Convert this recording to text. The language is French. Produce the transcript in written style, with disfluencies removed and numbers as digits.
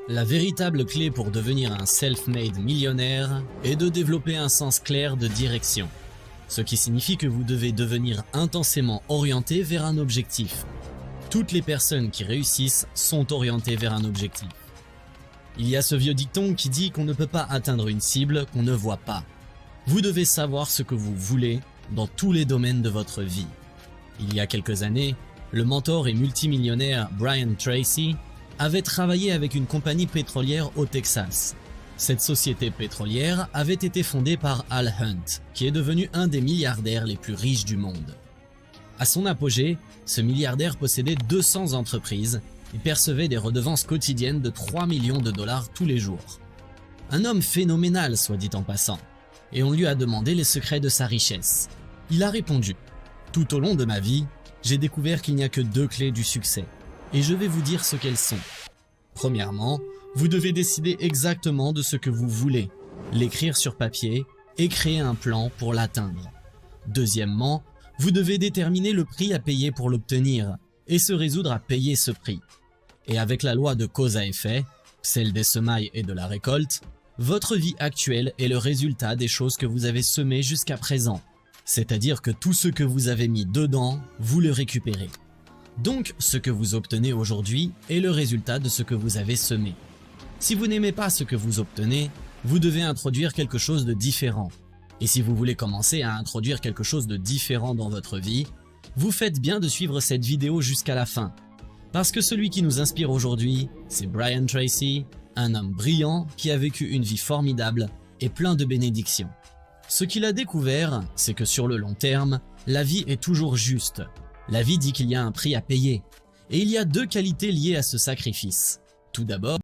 La véritable clé pour devenir un self-made millionnaire est de développer un sens clair de direction. Ce qui signifie que vous devez devenir intensément orienté vers un objectif. Toutes les personnes qui réussissent sont orientées vers un objectif. Il y a ce vieux dicton qui dit qu'on ne peut pas atteindre une cible qu'on ne voit pas. Vous devez savoir ce que vous voulez dans tous les domaines de votre vie. Il y a quelques années, le mentor et multimillionnaire Brian Tracy avait travaillé avec une compagnie pétrolière au Texas. Cette société pétrolière avait été fondée par Al Hunt, qui est devenu un des milliardaires les plus riches du monde. À son apogée, ce milliardaire possédait 200 entreprises et percevait des redevances quotidiennes de 3 millions de dollars tous les jours. Un homme phénoménal, soit dit en passant, et on lui a demandé les secrets de sa richesse. Il a répondu « Tout au long de ma vie, j'ai découvert qu'il n'y a que 2 clés du succès, et je vais vous dire ce qu'elles sont. Premièrement, vous devez décider exactement de ce que vous voulez, l'écrire sur papier et créer un plan pour l'atteindre. Deuxièmement, vous devez déterminer le prix à payer pour l'obtenir et se résoudre à payer ce prix. Et avec la loi de cause à effet, celle des semailles et de la récolte, votre vie actuelle est le résultat des choses que vous avez semées jusqu'à présent. C'est-à-dire que tout ce que vous avez mis dedans, vous le récupérez. Donc, ce que vous obtenez aujourd'hui est le résultat de ce que vous avez semé. Si vous n'aimez pas ce que vous obtenez, vous devez introduire quelque chose de différent. Et si vous voulez commencer à introduire quelque chose de différent dans votre vie, vous faites bien de suivre cette vidéo jusqu'à la fin. Parce que celui qui nous inspire aujourd'hui, c'est Brian Tracy, un homme brillant qui a vécu une vie formidable et plein de bénédictions. Ce qu'il a découvert, c'est que sur le long terme, la vie est toujours juste. La vie dit qu'il y a un prix à payer. Et il y a 2 qualités liées à ce sacrifice. Tout d'abord,